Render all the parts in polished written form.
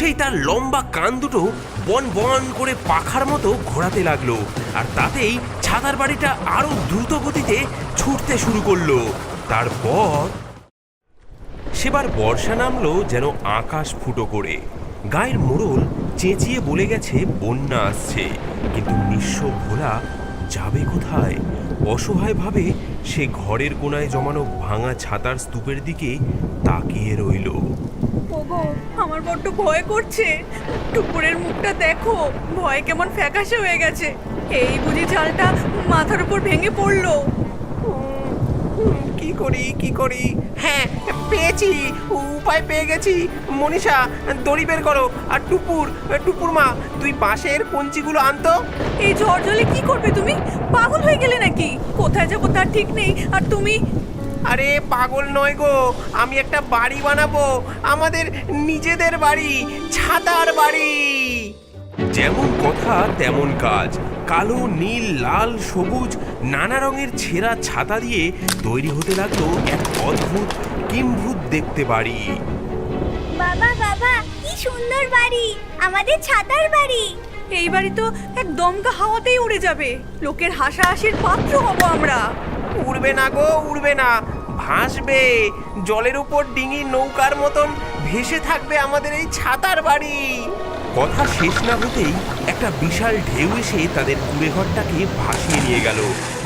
বসেই তার লম্বা কান দুটো বন বন করে পাখার মতো ঘোরাতে লাগলো, আর তাতেই ছাতার বাড়িটা আরো দ্রুত গতিতে ছুটতে শুরু করলো। তারপর সেবার বর্ষা নামলো যেন আকাশ ফুটো করে। গায়ের মোড়ল চেঁচিয়ে বলে গেছে বন্যা আসছে, কিন্তু নিঃস্ব ভোলা যাবে কোথায়? অসহায়ভাবে সে ঘরের কোনায় জমানো ভাঙা ছাতার স্তূপের দিকে তাকিয়ে রইল। ওগো, আমার বড্ড ভয় করছে। টুকুরের মুখটা দেখো, ভয় কেমন ফ্যাকাশে হয়ে গেছে। এই বুঝি চালটা মাথার উপর ভেঙে পড়লো। কি করি? হ্যাঁ, পেয়েছি, উপায় পেয়ে গেছি। মনীষা, দড়ি বের করো। আর টুপুর মা, তুই বাঁশের কঞ্চিগুলো আনতো। এই ঝড় জলে কি করবে তুমি? পাগল হয়ে গেলে নাকি? কোথায় যাবো তার ঠিক নেই, আর তুমি? আরে পাগল নয় গো, আমি একটা বাড়ি বানাবো, আমাদের নিজেদের বাড়ি, ছাতার বাড়ি। যেমন কথা তেমন কাজ। কালো, নীল, লাল, সবুজ নানা রঙের ছেঁড়া ছাতা দিয়ে তৈরি হতে লাগলো এক অদ্ভুত কিম্ভূত দেখতে বাড়ি। বাবা বাবা, কি সুন্দর বাড়ি, আমাদের ছাতার বাড়ি। এই বাড়ি তো এক দমকা হাওয়াতেই উড়ে যাবে। লোকের হাসাহাসির পাত্র হব আমরা। উড়বে না গো, উড়বে না, ভাসবে। জলের উপর ডিঙি নৌকার মতন ভেসে থাকবে আমাদের এই ছাতার বাড়ি। কথা শেষ না হতেই একটা বিশাল ঢেউ এসে তাদের কুঁড়েঘরটাকে ভাসিয়ে নিয়ে গেল।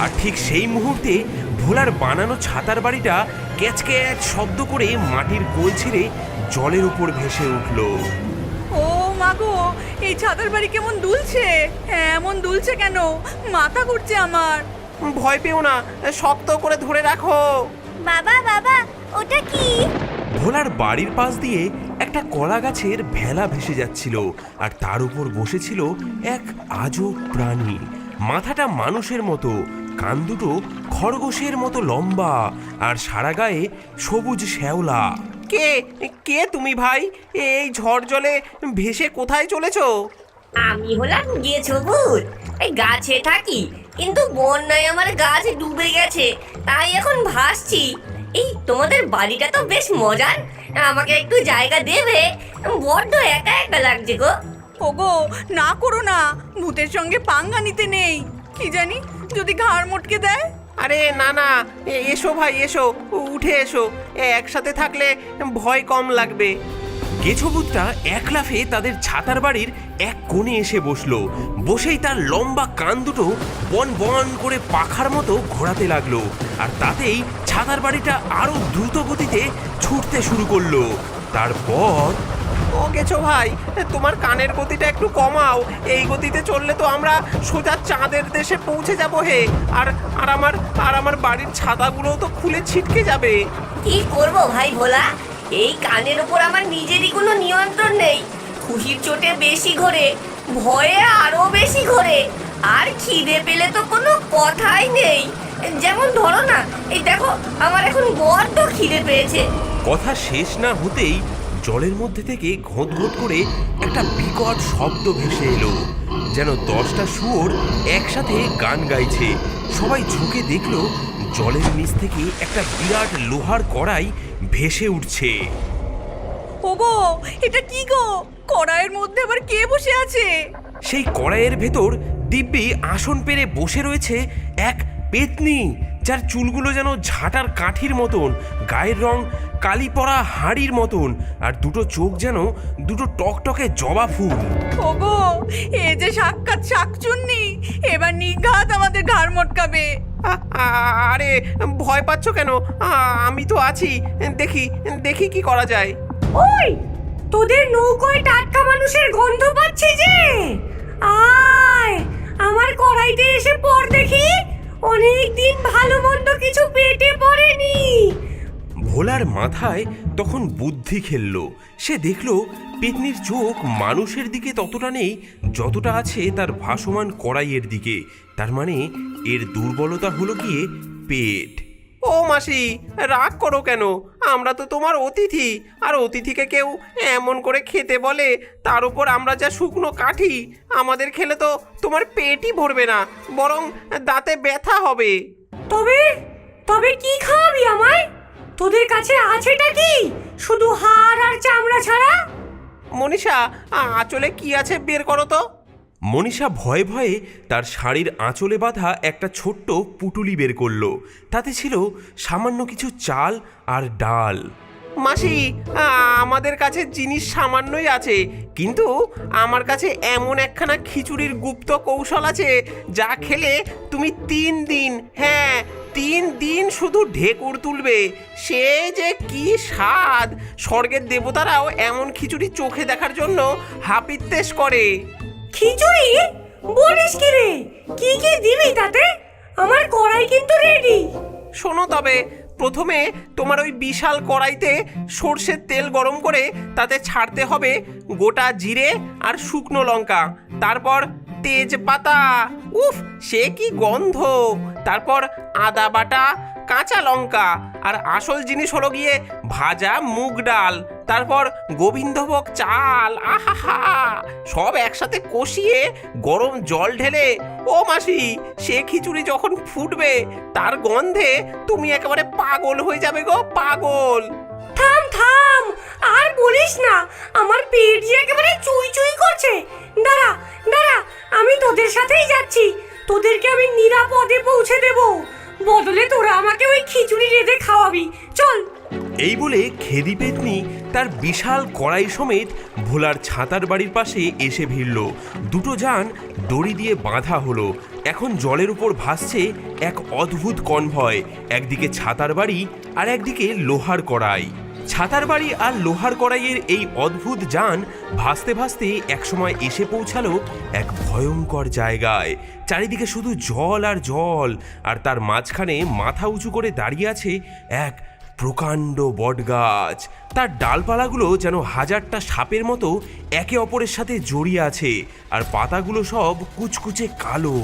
আর ঠিক সেই মুহূর্তে ভোলার বানানো ছাতার বাড়িটা ক্যাচ ক্যাচ শব্দ করে মাটির কোল ছেড়ে জলের উপর ভেসে উঠল। ও মাগো, এই ছাতার বাড়ি কেমন দুলছে! এমন দুলছে কেন? মাথা ঘুরছে আমার। ভয় পেও না, শক্ত করে ধরে রাখো। বাবা বাবা, ওটা কি? ভোলার বাড়ির পাশ দিয়ে একটা কলা গাছের ভেলা ভেসে যাচ্ছিল, আর তার উপর বসেছিল এক আজব প্রাণী। মাথাটা মানুষের মতো, কান দুটো খরগোশের মতো লম্বা, আর সারা গায়ে সবুজ শ্যাওলা। কে কে তুমি ভাই? এই ঝড় জলে ভেসে কোথায় চলেছো? আমি হলাম গেছো ভূত। এই গাছে থাকি, কিন্তু বন্যায় আমার গাছ ডুবে গেছে, তাই এখন ভাসছি। এই তোমাদের বাড়িটা তো বেশ মজার, আমাকে একটু জায়গা দেবে? বড্ড একা একা লাগছে গো। ওগো, না করো না, ভূতের সঙ্গে পাঙ্গা নিতে নেই। কি জানি যদি ঘাড় মটকে দেয়। আরে না না, এসো ভাই, এসো, উঠে এসো। একসাথে থাকলে ভয় কম লাগবে। গেছবুতটা এক লাফে তাদের ছাতার বাড়ির এক কোণে এসে বসলো। বসেই তার লম্বা কান দুটো বন বন করে পাখার মতো ঘোরাতে লাগলো, আর তাতেই ছাতার বাড়িটা আরো দ্রুত গতিতে ছুটতে শুরু করলো। তারপর ও গেছো ভাই, তোমার কানের গতিটা একটু কমাও। এই গতিতে চললে তো আমরা সোজা চাঁদের দেশে পৌঁছে যাব হে। আর আর আমার বাড়ির ছাতাগুলোও তো খুলে ছিটকে যাবে। কি করব ভাই ভোলা? এই কানের উপর আমার নিজেরই কোনো নিয়ন্ত্রণ নেই। খুশির চোটে বেশি ঘোরে, ভয়ে আরো বেশি ঘোরে, আর খিদে পেলে তো কোনো কথাই নেই। যেমন ধরো না, এই দেখো আমার এখন বড্ড খিদে পেয়েছে। কথা শেষ না হতেই জলের মধ্যে থেকে ঘোঁত ঘোঁত করে একটা বিকট শব্দ ভেসে এলো, যেন 10টা শুয়োর একসাথে গান গাইছে। সবাই ঝুঁকে দেখলো জলের নিচ থেকে একটা বিরাট লোহার কড়াই ভেসে উঠছে। ওগো, এটা কি গো? কড়াইয়ের মধ্যে আবার কে বসে আছে? সেই কড়াইয়ের ভেতর দিব্যি আসন পেরে বসে রয়েছে এক পেতনি, যার চুলগুলো যেন ঝাঁটার কাঠির মতন, গায়ের রং কালি পড়া হাড়ির মতন, আর দুটো চোখ যেন দুটো টকটকে জবা ফুল। ওগো, এ যে সাক্ষাৎ শাকচুন্নি, এবার নিঘাত আমাদের ঘাড় মটকাবে। আরে ভয় পাচ্ছ কেন? আমি তো আছি, দেখি দেখি কি করা যায়। ওই, তোদের নৌকোয় টাটকা মানুষের গন্ধ পাচ্ছি যে। আয় আমার কড়াইতে এসে পড় দেখি, অনেকদিন ভালো মন্দ কিছু পেটে পড়েনি। ভোলার মাথায় তখন বুদ্ধি খেললো। সে দেখলো পেতনির চোখ মানুষের দিকে ততটা নেই যতটা আছে তার ভাসমান কড়াইয়ের দিকে। তার মানে এর দুর্বলতা হলো গিয়ে পেট। ও মাসি, রাগ করো কেন? আমরা তো তোমার অতিথি, আর অতিথিকে কেউ এমন করে খেতে বলে? তার উপর আমরা যা শুকনো কাঠি, আমাদের খেলে তো তোমার পেটই ভরবে না, বরং দাঁতে ব্যথা হবে। তবে তবে কি খাওয়াবি আমায়? তোদের কাছে আছেটা কি? শুধু হাড় আর চামড়া ছাড়া? মনীষা, আঁচলে কি আছে বের করো তো। মনীষা ভয়ে ভয়ে তার শাড়ির আঁচলে বাঁধা একটা ছোট্ট পুটুলি বের করলো। তাতে ছিল সামান্য কিছু চাল আর ডাল। মাসি, আমাদের কাছে জিনিস সামান্যই আছে, কিন্তু আমার কাছে এমন একখানা খিচুড়ির গুপ্ত কৌশল আছে যা খেলে তুমি 3 দিন, হ্যাঁ 3 দিন শুধু ঢেকুর তুলবে। সে যে কি স্বাদ! স্বর্গের দেবতারাও এমন খিচুড়ি চোখে দেখার জন্য হাপিত্তেশ করে। খিচুড়ি বলিস কি রে? কি কি দিবি তাতে? আমার কড়াই কিন্তু রেডি। শোনো তবে, প্রথমে তোমার ওই বিশাল কড়াইতে সর্ষের তেল গরম করে তাতে ছাড়তে হবে গোটা জিরে আর শুকনো লঙ্কা, তারপর তেজপাতা, উফ সে কি গন্ধ, তারপর আদা বাটা, কাঁচা লঙ্কা, আর আসল জিনিস হলো গিয়ে ভাজা মুগ ডাল, তারপর গোবিন্দভোগ চাল, আহা, সব একসাথে কষিয়ে গরম জল ঢেলে, ও মাসি, সে খিচুড়ি যখন ফুটবে তার গন্ধে তুমি একেবারে পাগল হয়ে যাবে গো, পাগল। থাম থাম, আর বলিস না, আমার পেট যে একেবারে চুই চুই করছে। দাঁড়া দাঁড়া, আমি তোদের সাথেই যাচ্ছি, তোদেরকে আমি নিরাপদে পৌঁছে দেব, বদলে তোরা আমাকে ওই খিচুড়ি রেঁধে খাওয়াবি, চল। এই বলে খেদি পেতনি তার বিশাল কড়াই সমেত ভোলার ছাতার বাড়ির পাশে এসে ভিড়ল। দুটো যান দড়ি দিয়ে বাঁধা হলো। এখন জলের উপর ভাসছে এক অদ্ভুত কনভয়, একদিকে ছাতার বাড়ি আর একদিকে লোহার কড়াই। ছাতার বাড়ি আর লোহার কড়াইয়ের এই অদ্ভুত যান ভাসতে ভাসতে একসময় এসে পৌঁছালো এক ভয়ঙ্কর জায়গায়। চারিদিকে শুধু জল আর জল, আর তার মাঝখানে মাথা উঁচু করে দাঁড়িয়ে আছে এক প্রকাণ্ড বটগাছ। তার ডালপালাগুলো যেন হাজারটা সাপের মতো একে অপরের সাথে জড়িয়ে আছে, আর পাতাগুলো সব কুচকুচে কালো।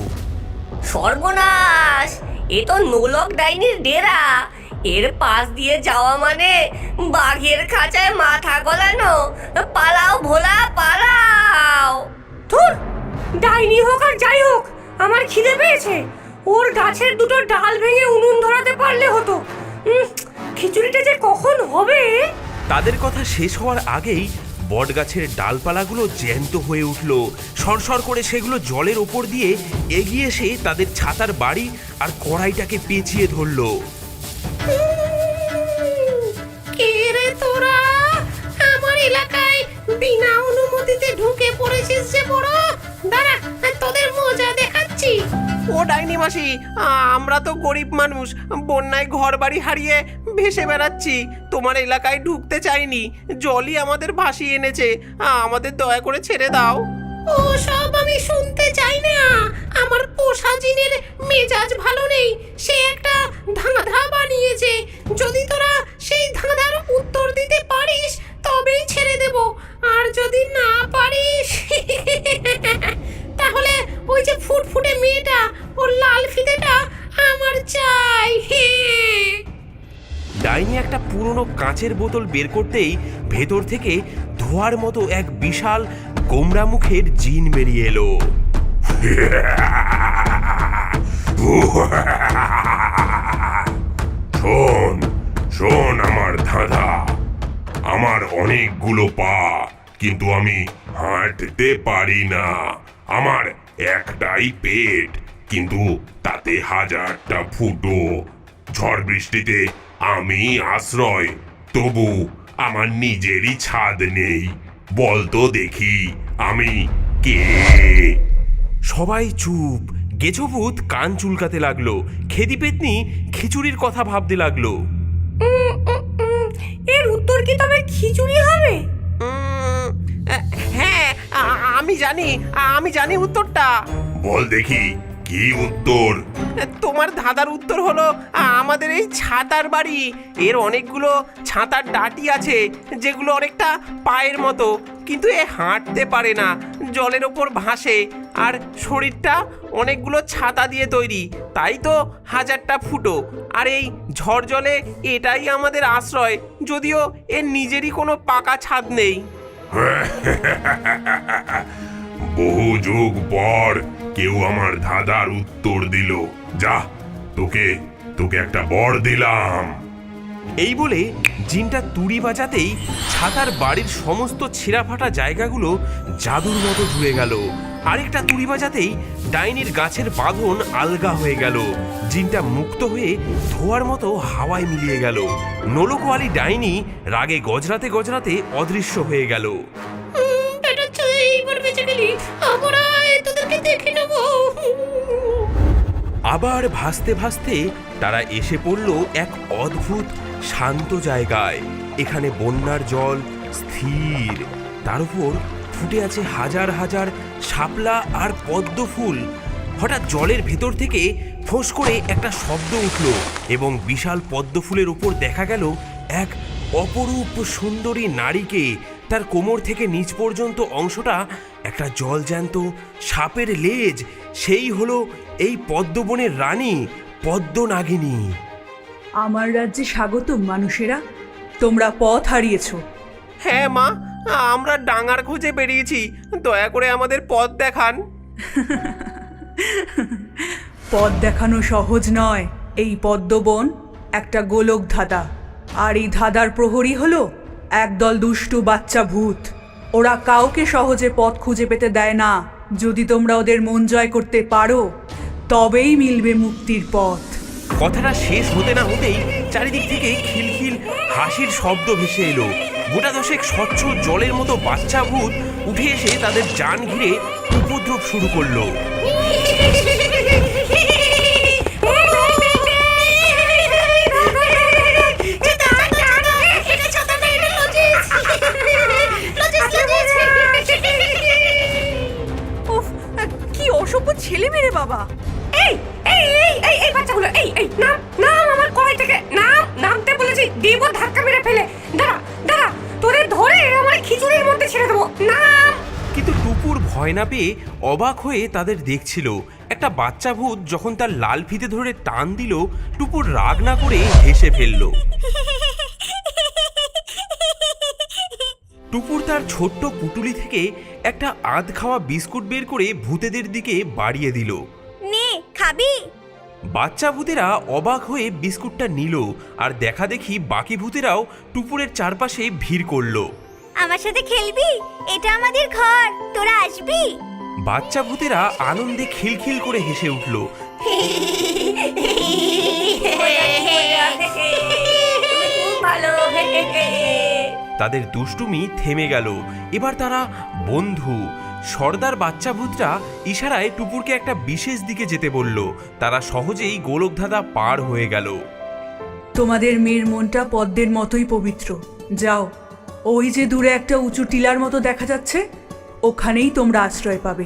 সর্বনাশ, এ তো নোলক ডাইনির ডেরা। এর পাশ দিয়ে যাওয়া মানে বাঘের খাঁচায় মাথা গলানো। পালাও ভোলা, পালাও। ধুর, ডাইনি হোক আর যাই হোক, আমার খিদে পেয়েছে। ওর গাছের দুটো ডাল ভেঙে উনুন ধরাতে পারলে হতো। খিচুড়িটা যে কখন হবে? তাদের কথা শেষ হওয়ার আগেই বটগাছের ডালপালাগুলো জ্যান্ত হয়ে উঠল। সরসর করে সেগুলো জলের ওপর দিয়ে এগিয়ে এসে তাদের ছাতার বাড়ি আর কড়াইটাকে পেঁচিয়ে ধরল। কে রে তোরা? আমার এলাকায় বিনা অনুমতিতে ঢুকে পড়েছিস যে বড়। দাঁড়া, তোদের মজা দেখাচ্ছি। ও ডাইনি মাসি, আমরা তো গরিব মানুষ, বন্যায় ঘর বাড়ি হারিয়ে ভেসে বেড়াচ্ছি, তোমার এলাকায় ঢুকতে চাইনি, জলই আমাদের ভাসিয়ে এনেছে, আমাদের দয়া করে ছেড়ে দাও। ও সব আমি শুনতে চাই না। আমার পোষা জিনের মেজাজ ভালো নেই, সে একটা ধাঁধা বানিয়েছে। যদি তোরা সেই ধাঁধার উত্তর দিতে পারিস তবেই ছেড়ে দেব, আর যদি না পারিস তাহলে ওই যে ফুটফুটে মেয়েটা, ওর লাল ফিতেটা আমার চাই। ডাইনি একটা পুরনো কাঁচের বোতল বের করতেই ভেতর থেকে ধোঁয়ার মতো এক বিশাল গোমরা মুখের জিন বেরিয়ে এলো। শোন শোন আমার ধাঁধা, আমার অনেকগুলো পা, কিন্তু আমি হাঁটতে পারি না। আমার একটাই পেট, কিন্তু তাতে হাজারটা ফুটো। ঝড় বৃষ্টিতে আমি আশ্রয়, তবু আমার নিজেরই ছাদ নেই। বলতো দেখি আমি কে? সবাই চুপ। গেছোভূত কান চুলকাতে লাগলো। খেদি পেতনি খিচুড়ির কথা ভাবতে লাগলো। এর উত্তর কি তবে খিচুড়ি হবে? হ্যাঁ, আমি জানি উত্তরটা। বল দেখি কি উত্তর? তোমার ধাঁধার উত্তর হলো আমাদের এই ছাতার বাড়ি। এর অনেকগুলো ছাতার ডাটি আছে যেগুলো অনেকটা পায়ের মতো, কিন্তু এ হাঁটতে পারে না, জলের ওপর ভাসে, আর শরীরটা অনেকগুলো ছাতা দিয়ে তৈরি, তাই তো হাজারটা ফুটো। আর এই ঝড় জলে এটাই আমাদের আশ্রয়, যদিও এর নিজেরই কোনো পাকা ছাদ নেই। বহু যুগ পর কেউ আমার ধাঁধার উত্তর দিল। যা, তোকে একটা বর দিলাম। এই বলে জিনটা তুড়ি বাজাতেই ছাতার বাড়ির সমস্ত ছেঁড়াফাটা জায়গাগুলো জাদুর মতো জুড়ে গেল। আরেকটা তুড়ি বাজাতেই ডাইনির গাছের বাঁধন আলগা হয়ে গেল। জিনটা মুক্ত হয়ে ধোয়ার মতো হাওয়ায় মিলিয়ে গেল। নোলকওয়ালি ডাইনি রাগে গজরাতে গজরাতে অদৃশ্য হয়ে গেল। আবার ভাসতে ভাসতে তারা এসে পড়ল এক অদ্ভুত শান্ত জায়গায়। এখানে বন্যার জল স্থির, তার উপর ফুটে আছে হাজার হাজার শাপলা আর পদ্ম ফুল। হঠাৎ জলের ভেতর থেকে ফোঁস করে একটা শব্দ উঠল এবং বিশাল পদ্ম ফুলের উপর দেখা গেল এক অপরূপ সুন্দরী নারীকে। তার কোমর থেকে নিচ পর্যন্ত অংশটা একটা জলজ্যান্ত সাপের লেজ। সেই হলো এই পদ্মবনের রানী পদ্মনাগিনী। আমার রাজ্যে স্বাগতম মানুষেরা, তোমরা পথ হারিয়েছো। হ্যাঁ মা, আমরা ডাঙার খোঁজে বেরিয়েছি, দয়া করে আমাদের পথ দেখান। পথ দেখানো সহজ নয়। এই পদ্মবন একটা গোলক ধাঁধা, আর এই ধাঁধার প্রহরী হলো একদল দুষ্টু বাচ্চা ভূত। ওরা কাউকে সহজে পথ খুঁজে পেতে দেয় না। যদি তোমরা ওদের মন জয় করতে পারো তবেই মিলবে মুক্তির পথ। কথাটা শেষ হতে না হতেই চারিদিক থেকে খিলখিল হাসির শব্দ ভেসে এলো। গোটা দশেক স্বচ্ছ জলের মতো বাচ্চা ভূত উঠে এসে তাদের জান ঘিরে উপদ্রব শুরু করলো। উফ, কি অসভ্য ছেলে মেরে বাবা। এই এই এই এই এই বাচ্চাগুলো, এই এই নাম নাম আমার কড়াই থেকে নাম, নামতে বলেছি, দেব ধাক্কা মেরে ফেলে। দাঁড়া দাঁড়া, তোদের ধরে আমার খিচুড়ির মধ্যে ছেড়ে দেবো। নাম। কিন্তু টুপুর ভয় না পেয়ে অবাক হয়ে তাদের দেখছিল। একটা বাচ্চা ভূত যখন তার লাল ফিতে ধরে টান দিল, টুপুর রাগ না করে হেসে ফেলল। টুপুর তার ছোট্ট পুটুলি থেকে একটা আধ খাওয়া বিস্কুট বের করে ভূতেদের দিকে বাড়িয়ে দিল। নে খাবি? বাচ্চা ভূতেরা অবাক হয়ে বিস্কুটটা নিল, আর দেখা দেখি বাকি ভূতেরাও টুপুরের চারপাশে ভিড় করলো। আমার সাথে খেলবি? এটা আমাদের ঘর, তোরা আসবি? বাচ্চা ভূতেরা আনন্দে খিলখিল করে হেসে উঠল। খুব ভালো। তাদের দুষ্টুমি থেমে গেল। এবার তারা বন্ধু। সর্দার বাচ্চা ভূতরা ইশারায় টুপুরকে একটা বিশেষ দিকে যেতে বলল। তারা সহজেই গোলকধাঁধা পার হয়ে গেল। তোমাদের মেয়ের মনটা পদ্মের মতোই পবিত্র। যাও, ওই যে দূরে একটা উঁচু টিলার মতো দেখা যাচ্ছে, ওখানেই তোমরা আশ্রয় পাবে।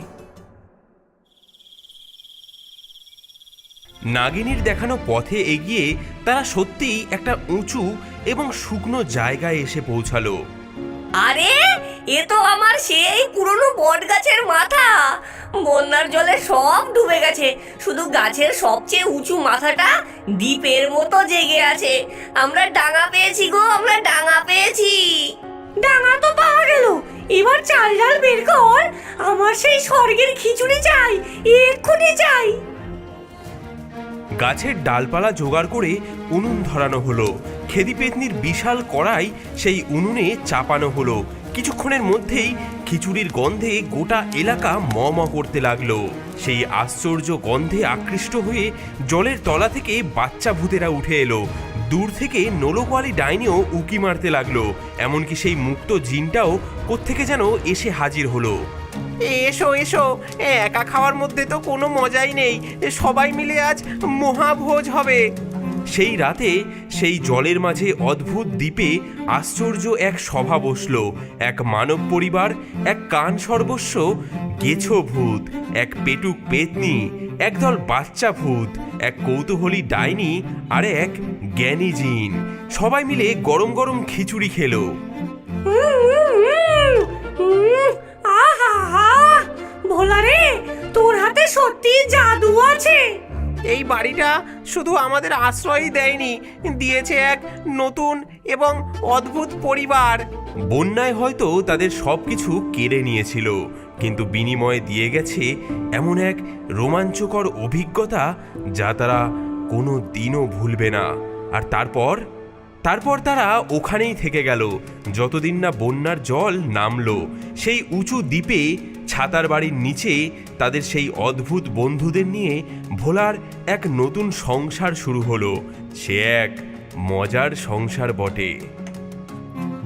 নাগিনীর দেখানো পথে এগিয়ে তারা সত্যিই একটা উঁচু এবং শুকনো জায়গায় এসে পৌঁছালো। আরে, এ তো আমার সেই পুরনো বট গাছের মাথা। বন্যার জলে সব ডুবে গেছে, শুধু গাছের সবচেয়ে উঁচু মাথাটা দ্বীপের মতো জেগে আছে। আমরা ডাঙা পেয়েছি গো, আমরা ডাঙা পেয়েছি। ডাঙা তো পাওয়া গেল, এবার চাল ডাল বের কর। আমার সেই স্বর্গের খিচুড়ি চাই, এক্ষুনি চাই। গাছের ডালপালা জোগাড় করে উনুন ধরানো হলো। খেদি পেতনির বিশাল কড়াই সেই উনুনে চাপানো হলো। কিছুক্ষণের মধ্যেই খিচুড়ির গন্ধে গোটা এলাকা ম ম করতে লাগলো। সেই আশ্চর্য গন্ধে আকৃষ্ট হয়ে জলের তলা থেকে বাচ্চা ভূতেরা উঠে এলো। দূর থেকে নোলকওয়ালি ডাইনিও উকি মারতে লাগলো। এমনকি সেই মুক্ত জিনটাও কোত্থেকে যেন এসে হাজির হলো। এসো এসো, একা খাওয়ার মধ্যে তো কোনো মজাই নেই, সবাই মিলে আজ মহাভোজ হবে। সেই রাতে সেই জলের মাঝে অদ্ভুত দ্বীপে আশ্চর্য এক সভা বসল। এক মানব পরিবার, এক কান সর্বস্ব গেছো ভূত, এক পেটুক পেতনি, একদল বাচ্চা ভূত, এক কৌতূহলী ডাইনি আর এক জ্ঞানী জিন। সবাই মিলে গরম গরম খিচুড়ি খেলো। ভোলা রে, তোর হাতে সত্যি জাদু আছে। এই বাড়িটা শুধু আমাদের আশ্রয়ই দেয়নি, দিয়েছে এক নতুন এবং অদ্ভুত পরিবার। বন্যায় হয়তো তাদের সবকিছু কেড়ে নিয়েছিল, কিন্তু বিনিময়ে দিয়ে গেছে এমন এক রোমাঞ্চকর অভিজ্ঞতা যা তারা কোনো দিনও ভুলবে না। আর তারপর তারপর তারা ওখানেই থেকে গেল যতদিন না বন্যার জল নামলো সেই উঁচু দ্বীপে। ছাতার বাড়ির নিচে তাদের সেই অদ্ভুত বন্ধুদের নিয়ে ভোলার এক নতুন সংসার শুরু হলো। সে এক মজার সংসার বটে।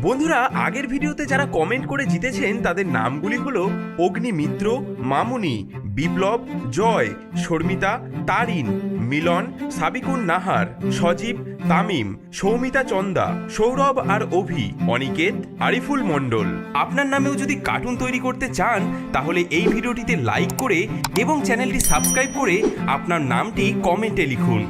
বন্ধুরা, আগের ভিডিওতে যারা কমেন্ট করে জিতেছেন তাদের নামগুলি হলো অগ্নিমিত্র, মামুনি, বিপ্লব, জয়, শর্মিতা, তারিন, মিলন, সাবিকুন নাহার, সজীব, তামিম, সৌমিতা চন্দা, সৌরভ আর অভি, অনিকেত, আরিফুল মণ্ডল। আপনার নামেও যদি কার্টুন তৈরি করতে চান তাহলে এই ভিডিওটিতে লাইক করে এবং চ্যানেলটি সাবস্ক্রাইব করে আপনার নামটি কমেন্টে লিখুন।